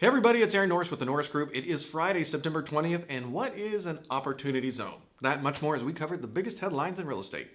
Hey everybody, it's Norris with the Norris Group. It is Friday, September 20th, and what is an opportunity zone? That much more as we covered the biggest headlines in real estate.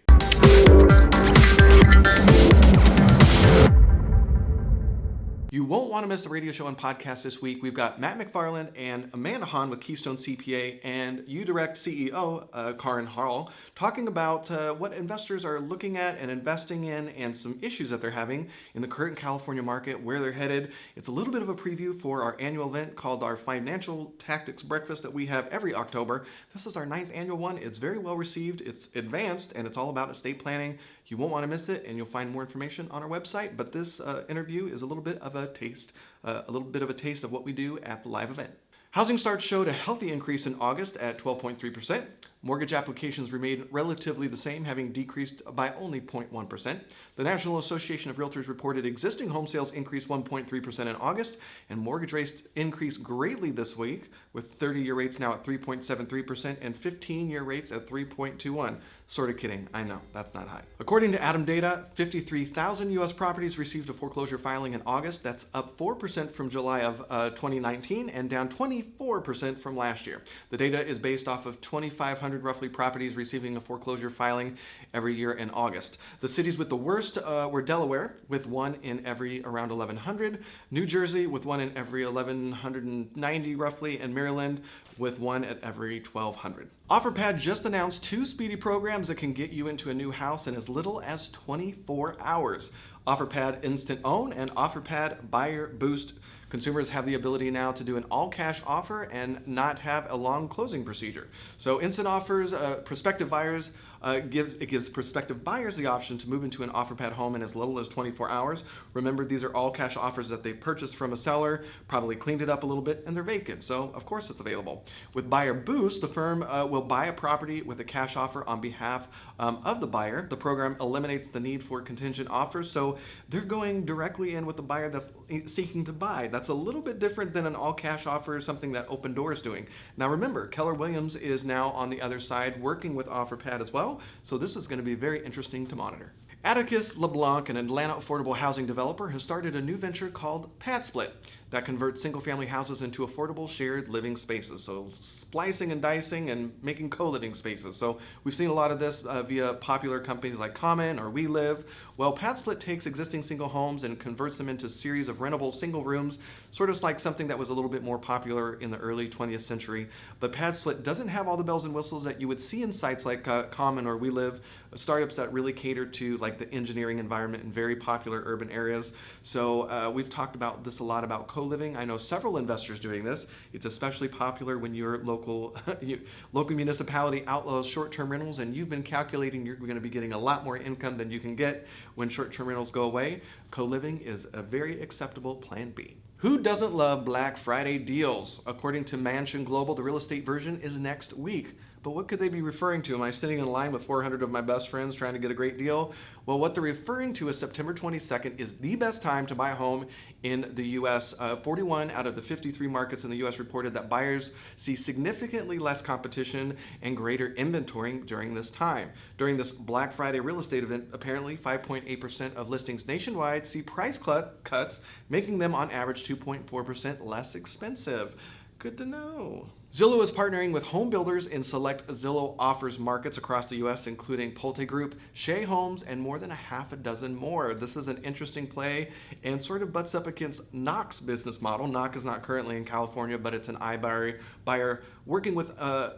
You won't want to miss the radio show and podcast this week. We've got Matt McFarland and Amanda Hahn with Keystone CPA and UDirect CEO Karin Hall talking about what investors are looking at and investing in and some issues that they're having in the current California market, where they're headed. It's a little bit of a preview for our annual event called our Financial Tactics Breakfast that we have every October. This is our 9th annual one. It's very well received. It's advanced, and it's all about estate planning. You won't want to miss it, and you'll find more information on our website. But this interview is a little bit of a taste of what we do at the live event. Housing starts showed a healthy increase in August at 12.3%. Mortgage applications remained relatively the same, having decreased by only 0.1%. The National Association of Realtors reported existing home sales increased 1.3% in August, and mortgage rates increased greatly this week, with 30-year rates now at 3.73% and 15-year rates at 3.21%. Sort of kidding, I know, that's not high. According to Adam Data, 53,000 U.S. properties received a foreclosure filing in August. That's up 4% from July of 2019 and down 24% from last year. The data is based off of 2,500 roughly properties receiving a foreclosure filing every year in August. The cities with the worst were Delaware, with one in every around 1,100, New Jersey with one in every 1,190 roughly, and Maryland with one at every 1,200. OfferPad just announced 2 speedy programs that can get you into a new house in as little as 24 hours. OfferPad Instant Own and OfferPad Buyer Boost. Consumers have the ability now to do an all-cash offer and not have a long closing procedure. So instant offers, prospective buyers gives prospective buyers the option to move into an OfferPad home in as little as 24 hours. Remember, these are all cash offers that they've purchased from a seller, probably cleaned it up a little bit, and they're vacant. So of course it's available. With Buyer Boost, the firm will buy a property with a cash offer on behalf of the buyer. The program eliminates the need for contingent offers, so they're going directly in with the buyer that's seeking to buy. That's a little bit different than an all-cash offer, something that Open Door is doing. Now remember, Keller Williams is now on the other side working with OfferPad as well, so this is going to be very interesting to monitor. Atticus LeBlanc, an Atlanta affordable housing developer, has started a new venture called PadSplit that converts single-family houses into affordable shared living spaces. So splicing and dicing and making co-living spaces. So we've seen a lot of this via popular companies like Common or We Live. Well, PadSplit takes existing single homes and converts them into a series of rentable single rooms, sort of like something that was a little bit more popular in the early 20th century. But PadSplit doesn't have all the bells and whistles that you would see in sites like Common or We Live, startups that really cater to like the engineering environment in very popular urban areas. So we've talked about this a lot about co-living. I know several investors doing this. It's especially popular when your local municipality outlaws short-term rentals, and you've been calculating you're going to be getting a lot more income than you can get when short-term rentals go away. Co-living is a very acceptable plan B. Who doesn't love Black Friday deals? According to Mansion Global, the real estate version is next week. But what could they be referring to? Am I sitting in line with 400 of my best friends trying to get a great deal? Well, what they're referring to is September 22nd is the best time to buy a home in the U.S. 41 out of the 53 markets in the U.S. reported that buyers see significantly less competition and greater inventory during this time. During this Black Friday real estate event, apparently 5.8% of listings nationwide see price cuts, making them on average 2.4% less expensive. Good to know. Zillow is partnering with home builders in select Zillow offers markets across the U.S., including Pulte Group, Shea Homes, and more than a half a dozen more. This is an interesting play and sort of butts up against Knock's business model. Knock is not currently in California, but it's an iBuyer working with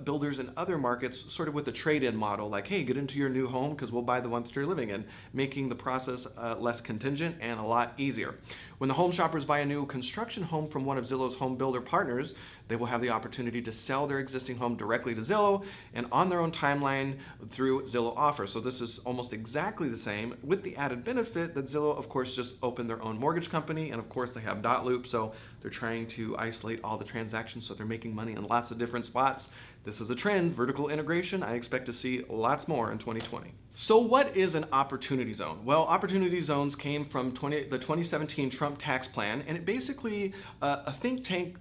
builders in other markets, sort of with a trade-in model, like, hey, get into your new home because we'll buy the one that you're living in, making the process less contingent and a lot easier. When the home shoppers buy a new construction home from one of Zillow's home builder partners, they will have the opportunity to sell their existing home directly to Zillow and on their own timeline through Zillow Offers. So this is almost exactly the same, with the added benefit that Zillow, of course, just opened their own mortgage company, and of course they have dot loop, so they're trying to isolate all the transactions, so they're making money in lots of different spots. This is a trend, vertical integration. I expect to see lots more in 2020. So what is an opportunity zone? Well, opportunity zones came from the 2017 Trump tax plan, and it basically, a think tank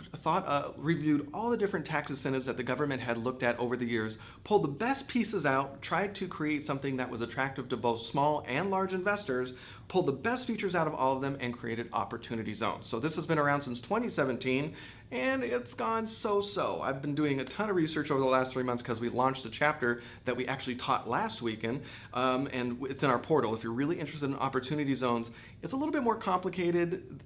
reviewed all the different tax incentives that the government had looked at over the years, pulled the best pieces out, tried to create something that was attractive to both small and large investors, pulled the best features out of all of them, and created opportunity zones. So this has been around since 2017, and it's gone so-so. I've been doing a ton of research over the last 3 months because we launched a chapter that we actually taught last weekend, and it's in our portal. If you're really interested in opportunity zones, it's a little bit more complicated.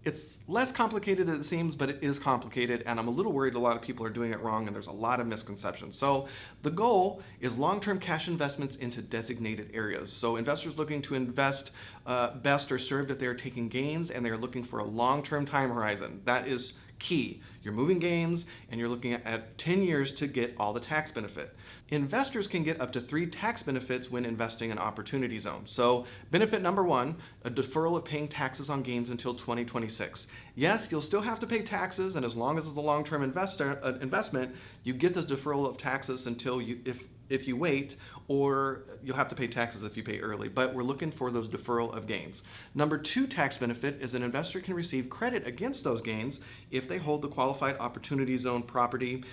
It's less complicated than it seems, but it is complicated, and I'm a little worried a lot of people are doing it wrong, and there's a lot of misconceptions. So the goal is long-term cash investments into designated areas. So investors looking to invest best are served if they're taking gains and they're looking for a long-term time horizon. That is key. You're moving gains and you're looking at 10 years to get all the tax benefit. Investors can get up to 3 tax benefits when investing in opportunity zones. So benefit number 1, a deferral of paying taxes on gains until 2026. Yes, you'll still have to pay taxes, and as long as it's a long-term investment, you get this deferral of taxes until if you wait, or you'll have to pay taxes if you pay early, but we're looking for those deferral of gains. Number 2 tax benefit is an investor can receive credit against those gains if they hold the qualified opportunity zone property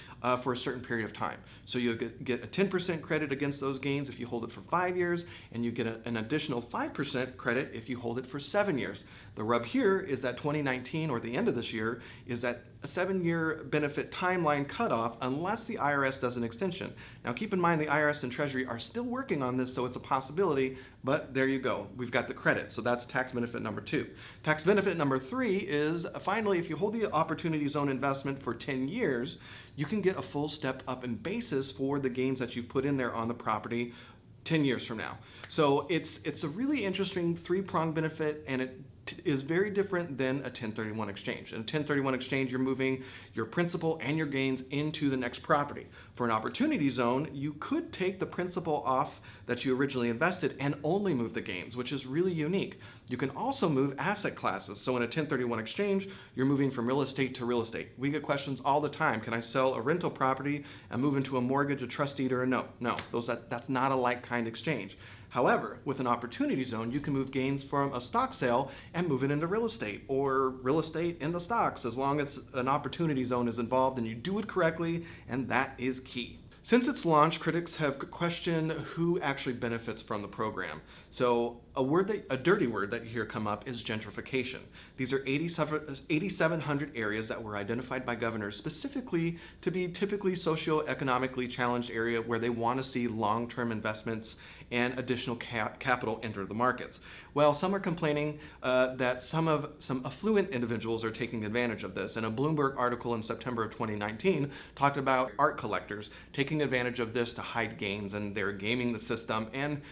for a certain period of time. So you'll get a 10% credit against those gains if you hold it for 5 years, and you get an additional 5% credit if you hold it for 7 years. The rub here is that 2019, or the end of this year, is that a 7-year benefit timeline cutoff unless the IRS does an extension. Now keep in mind the IRS and Treasury are still working on this, so it's a possibility, but there you go. We've got the credit. So that's tax benefit number 2. Tax benefit number 3 is, finally, if you hold the opportunity zone investment for 10 years, you can get a full step up in basis for the gains that you've put in there on the property 10 years from now. So it's a really interesting 3-pronged benefit, and it is very different than a 1031 exchange. In a 1031 exchange, you're moving your principal and your gains into the next property. For an opportunity zone, you could take the principal off that you originally invested and only move the gains, which is really unique. You can also move asset classes. So in a 1031 exchange, you're moving from real estate to real estate. We get questions all the time. Can I sell a rental property and move into a mortgage, a trust deed, or a note? No, that's not a like-kind exchange. However, with an opportunity zone, you can move gains from a stock sale and move it into real estate, or real estate into stocks, as long as an opportunity zone is involved and you do it correctly, and that is key. Since its launch, critics have questioned who actually benefits from the program. So a dirty word that you hear come up is gentrification. These are 8,700 areas that were identified by governors specifically to be typically socioeconomically challenged area where they want to see long-term investments and additional capital enter the markets. Well, some are complaining that some affluent individuals are taking advantage of this. And a Bloomberg article in September of 2019 talked about art collectors taking advantage of this to hide gains, and they're gaming the system. And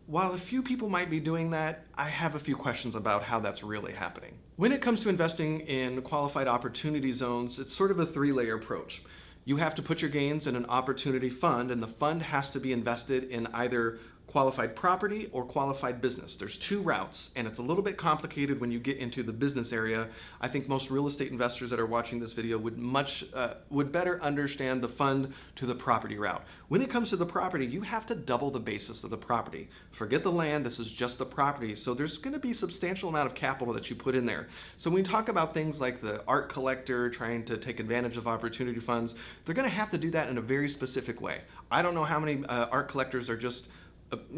while a few people might be doing that, I have a few questions about how that's really happening. When it comes to investing in qualified opportunity zones, it's sort of a 3-layer approach. You have to put your gains in an opportunity fund, and the fund has to be invested in either qualified property or qualified business. There's 2 routes, and it's a little bit complicated when you get into the business area. I think most real estate investors that are watching this video would better understand the fund to the property route. When it comes to the property, you have to double the basis of the property. Forget the land, this is just the property. So there's going to be a substantial amount of capital that you put in there. So when we talk about things like the art collector trying to take advantage of opportunity funds, they're going to have to do that in a very specific way. I don't know how many art collectors are just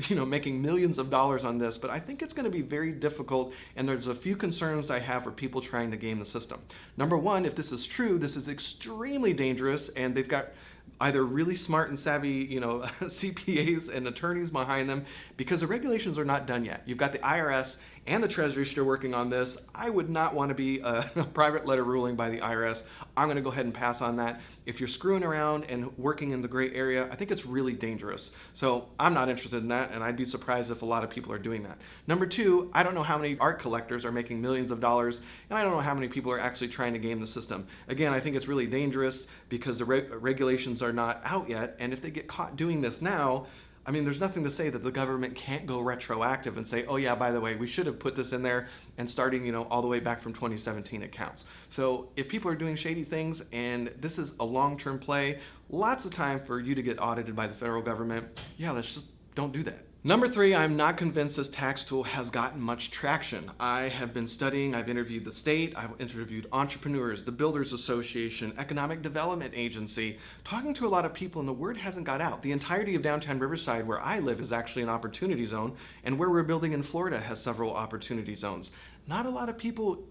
making millions of dollars on this, but I think it's going to be very difficult, and there's a few concerns I have for people trying to game the system. Number 1, if this is true, this is extremely dangerous, and they've got either really smart and savvy, CPAs and attorneys behind them, because the regulations are not done yet. You've got the IRS and the Treasury still working on this. I would not want to be a private letter ruling by the IRS. I'm going to go ahead and pass on that. If you're screwing around and working in the gray area, I think it's really dangerous. So I'm not interested in that, and I'd be surprised if a lot of people are doing that. Number 2, I don't know how many art collectors are making millions of dollars, and I don't know how many people are actually trying to game the system. Again, I think it's really dangerous because the regulations are not out yet, and if they get caught doing this now, I mean, there's nothing to say that the government can't go retroactive and say, oh yeah, by the way, we should have put this in there, and starting, all the way back from 2017 it counts. So if people are doing shady things and this is a long-term play, lots of time for you to get audited by the federal government, yeah, let's just don't do that. Number three, I'm not convinced this tax tool has gotten much traction. I have been studying, I've interviewed the state, I've interviewed entrepreneurs, the Builders Association, Economic Development Agency, talking to a lot of people, and the word hasn't got out. The entirety of downtown Riverside, where I live, is actually an opportunity zone, and where we're building in Florida has several opportunity zones. Not a lot of people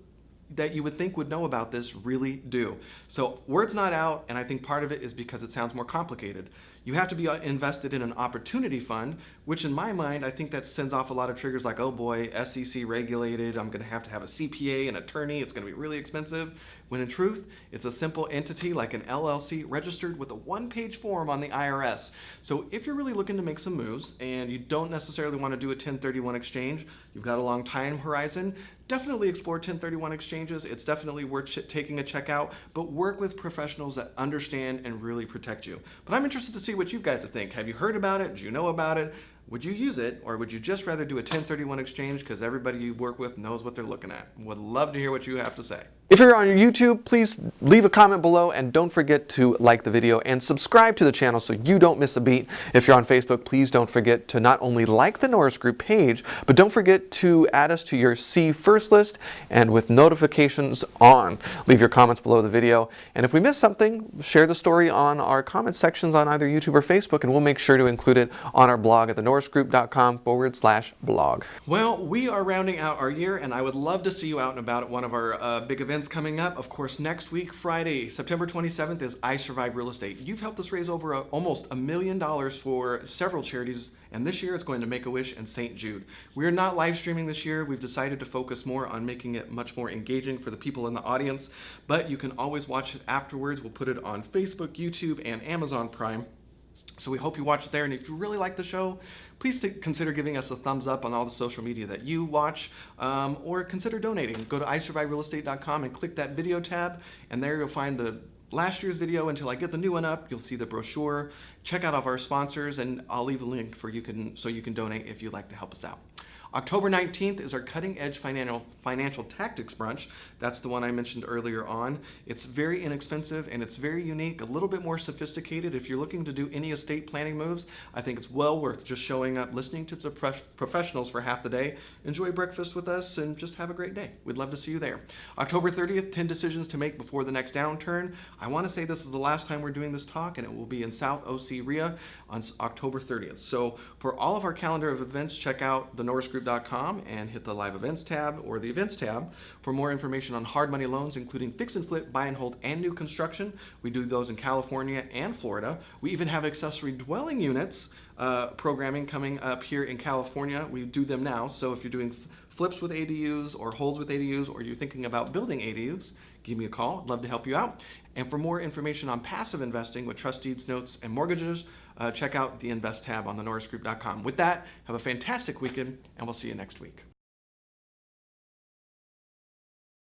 that you would think would know about this really do. So word's not out, and I think part of it is because it sounds more complicated. You have to be invested in an opportunity fund, which in my mind, I think that sends off a lot of triggers like, oh boy, SEC regulated, I'm gonna have a CPA, an attorney, it's gonna be really expensive. When in truth, it's a simple entity like an LLC registered with a one-page form on the IRS. So if you're really looking to make some moves and you don't necessarily wanna do a 1031 exchange, you've got a long time horizon, definitely explore 1031 exchanges. It's definitely worth taking a check out, but work with professionals that understand and really protect you. But I'm interested to see what you've got to think. Have you heard about it? Do you know about it? Would you use it, or would you just rather do a 1031 exchange because everybody you work with knows what they're looking at? Would love to hear what you have to say. If you're on YouTube, please leave a comment below, and don't forget to like the video and subscribe to the channel so you don't miss a beat. If you're on Facebook, please don't forget to not only like the Norris Group page, but don't forget to add us to your See First list and with notifications on. Leave your comments below the video, and if we miss something, share the story on our comment sections on either YouTube or Facebook, and we'll make sure to include it on our blog at thenorrisgroup.com/blog. Well, we are rounding out our year, and I would love to see you out and about at one of our big events coming up. Of course, next week, Friday, September 27th, is I Survive Real Estate. You've helped us raise over almost $1 million for several charities, and this year it's going to Make-A-Wish and St. Jude. We are not live streaming this year. We've decided to focus more on making it much more engaging for the people in the audience, but you can always watch it afterwards. We'll put it on Facebook, YouTube, and Amazon Prime. So we hope you watch it there, and if you really like the show, please consider giving us a thumbs up on all the social media that you watch, or consider donating. Go to isurviverealestate.com and click that video tab, and there you'll find the last year's video until I get the new one up. You'll see the brochure. Check out all of our sponsors, and I'll leave a link so you can donate if you'd like to help us out. October 19th is our Cutting Edge Financial Tactics Brunch. That's the one I mentioned earlier on. It's very inexpensive and it's very unique, a little bit more sophisticated. If you're looking to do any estate planning moves, I think it's well worth just showing up, listening to the professionals for half the day, enjoy breakfast with us, and just have a great day. We'd love to see you there. October 30th, 10 decisions to make before the next downturn. I want to say this is the last time we're doing this talk, and it will be in South OC RIA on October 30th. So for all of our calendar of events, check out thenorrisgroup.com and hit the live events tab or the events tab for more information on hard money loans, including fix and flip, buy and hold, and new construction. We do those in California and Florida. We even have accessory dwelling units programming coming up here in California. We do them now. So if you're doing flips with ADUs or holds with ADUs, or you're thinking about building ADUs, give me a call. I'd love to help you out. And for more information on passive investing with trust deeds, notes, and mortgages, check out the Invest tab on thenorrisgroup.com. With that, have a fantastic weekend, and we'll see you next week.